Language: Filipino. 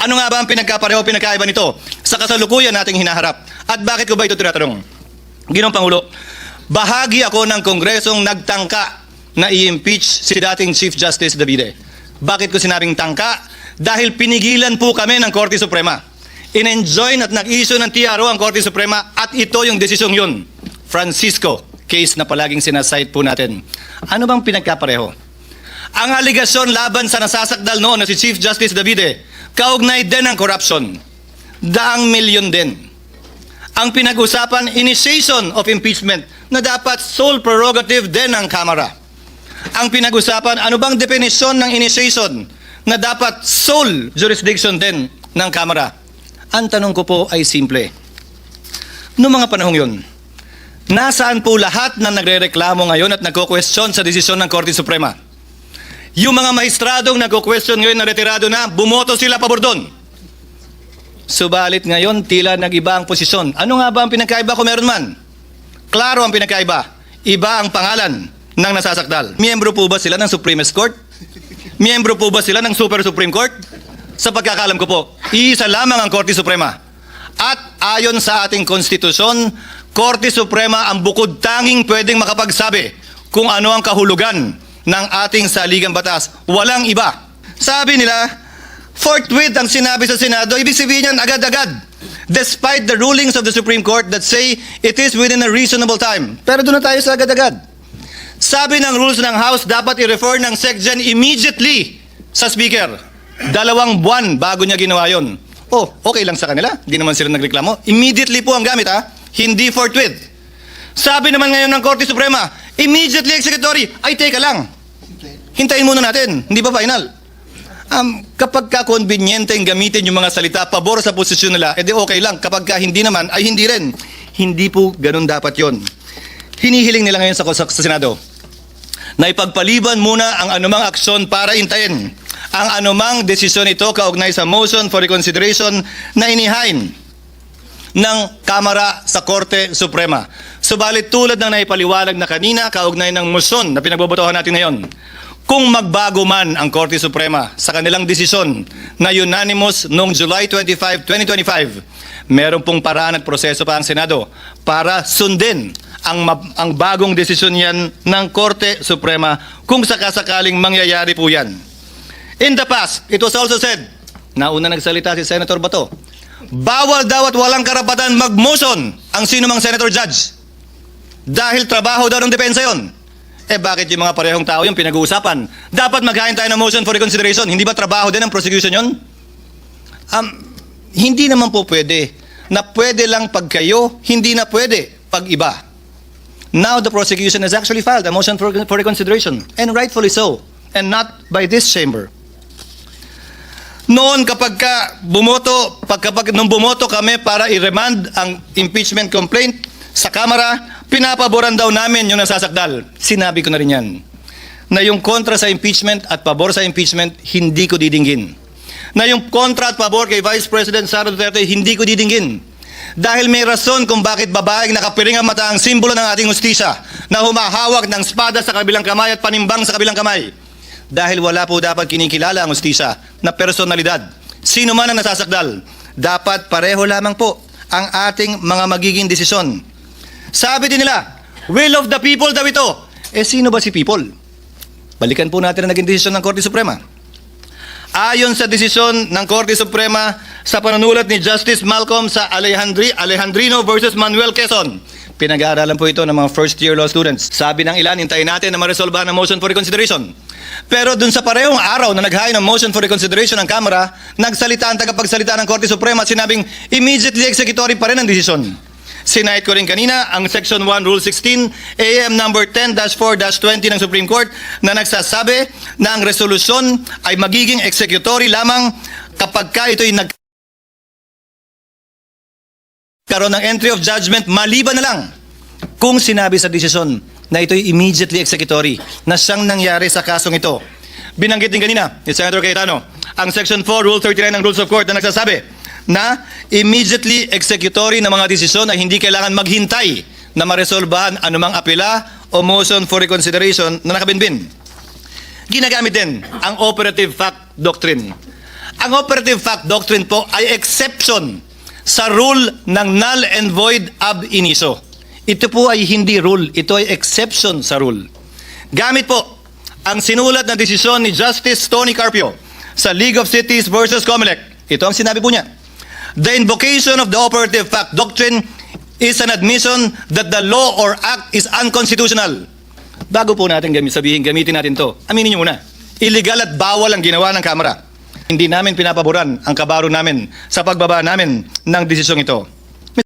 Ano nga ba ang pinagkapareho, pinagkaiba nito sa kasalukuyan nating hinaharap? At bakit ko ba ito tinatanong? Ginoong Pangulo, bahagi ako ng Kongresong nagtangka na i-impeach si dating Chief Justice Davide. Bakit ko sinabing tangka? Dahil pinigilan po kami ng Korte Suprema. In-enjoin at nag-issue ng TRO ang Korte Suprema at ito yung desisyong yun. Francisco, case na palaging sinasite po natin. Ano bang pinagkapareho? Ang aligasyon laban sa nasasakdal noon na si Chief Justice Davide, kaugnay din ng corruption. Daang milyon din. Ang pinag-usapan, initiation of impeachment na dapat sole prerogative din ng Kamara. Ang pinag-usapan, ano bang definisyon ng initiation na dapat sole jurisdiction din ng Kamara? Ang tanong ko po ay simple. Noong mga panahong yun, nasaan po lahat na nagre-reklamo ngayon at nagko-question sa desisyon ng Korte Suprema? Yung mga mahistradong nagko-question ngayon na retirado na, bumoto sila pabor doon. Subalit ngayon, tila nag-iba ang posisyon. Ano nga ba ang pinagkaiba kung meron man? Klaro ang pinagkaiba. Iba ang pangalan ng nasasakdal. Miyembro po ba sila ng Supreme Court? Miyembro po ba sila ng Super Supreme Court? Sa pagkakalam ko po, iisa lamang ang Korte Suprema. At ayon sa ating konstitusyon, Korte Suprema ang bukod tanging pwedeng makapagsabi kung ano ang kahulugan ng ating saligang batas. Walang iba. Sabi nila, forthwith ang sinabi sa Senado, ibig sabihin yan agad-agad. Despite the rulings of the Supreme Court that say it is within a reasonable time. Pero doon na tayo sa agad-agad. Sabi ng rules ng House, dapat i-refer ng SecGen immediately sa Speaker. 2 buwan bago niya ginawa yun. Oh, okay lang sa kanila. Hindi naman sila nagreklamo. Immediately po ang gamit, ha? Hindi forthwith. Sabi naman ngayon ng Korte Suprema, immediately executory. Ay, teka lang. Hintayin muna natin. Hindi ba final? Kapag ka-conveniente gamitin yung mga salita pabor sa posisyon nila, edi okay lang. Kapag ka hindi naman, ay hindi rin. Hindi po ganun dapat yon. Hinihiling nila ngayon sa Senado na ipagpaliban muna ang anumang aksyon para intayin ang anumang desisyon ito kaugnay sa motion for reconsideration na inihain ng Kamara sa Korte Suprema. Subalit tulad ng naipaliwanag na kanina kaugnay ng motion na pinagbobotohan natin ngayon, kung magbago man ang Korte Suprema sa kanilang desisyon na unanimous noong July 25, 2025, meron pong paraan at proseso pa ang Senado para sundin ang bagong desisyon yan ng Korte Suprema kung sakasakaling mangyayari po yan. In the past, it was also said, nauna nagsalita si Senator Bato, bawal daw at walang karapatan mag-motion ang sino mang senator judge. Dahil trabaho daw ng depensa yon. Eh bakit yung mga parehong tao yung pinag-uusapan? Dapat maghain tayo ng motion for reconsideration. Hindi ba trabaho din ng prosecution yon? Hindi naman po pwede. Na pwede lang pag kayo, hindi na pwede pag iba. Now the prosecution has actually filed a motion for reconsideration. And rightfully so. And not by this chamber. Noon kapag nung bumoto kami para i-remand ang impeachment complaint sa Kamara, pinapaboran daw namin yung nasasakdal. Sinabi ko na rin yan. Na yung kontra sa impeachment at pabor sa impeachment, hindi ko didinggin. Na yung kontra at pabor kay Vice President Sara Duterte, hindi ko didinggin. Dahil may rason kung bakit babaeng nakapiring ang mata ang simbolo ng ating hustisya na humahawak ng espada sa kabilang kamay at panimbang sa kabilang kamay. Dahil wala po dapat kinikilala ang hustisya na personalidad. Sino man ang nasasakdal, dapat pareho lamang po ang ating mga magiging desisyon. Sabi din nila, will of the people daw ito. Eh sino ba si people? Balikan po natin ang naging desisyon ng Korte Suprema. Ayon sa desisyon ng Korte Suprema sa panunulat ni Justice Malcolm sa Alejandrino versus Manuel Quezon. Pinag-aaralan po ito ng mga first-year law students. Sabi ng ilan, hintayin natin na maresolbahan ang motion for reconsideration. Pero dun sa parehong araw na naghain ng motion for reconsideration ng Kamara, nagsalita ang tagapagsalita ng Korte Suprema at sinabing immediately executory pa rin ang desisyon. Sinahit ko rin kanina ang Section 1 Rule 16 AM number 10-4-20 ng Supreme Court na nagsasabi na ang resolusyon ay magiging executory lamang kapag ka ito'y nagkaroon ng entry of judgment maliban na lang kung sinabi sa desisyon na ito'y immediately executory na siyang nangyari sa kasong ito. Binanggit din kanina ni Senator Cayetano ang Section 4 Rule 39 ng Rules of Court na nagsasabi na immediately executory na mga desisyon ay hindi kailangan maghintay na maresolbahan anumang apela o motion for reconsideration na nakabinbin. Ginagamit din ang operative fact doctrine. Ang operative fact doctrine po ay exception sa rule ng null and void ab initio. Ito po ay hindi rule, ito ay exception sa rule. Gamit po ang sinulat na desisyon ni Justice Tony Carpio sa League of Cities versus Comelec. Ito ang sinabi po niya. The invocation of the operative fact doctrine is an admission that the law or act is unconstitutional. Bago po natin sabihin, gamitin natin to. Aminin niyo muna. Illegal at bawal ang ginawa ng Kamara. Hindi namin pinapaboran ang kabaro namin sa pagbaba namin ng desisyong ito.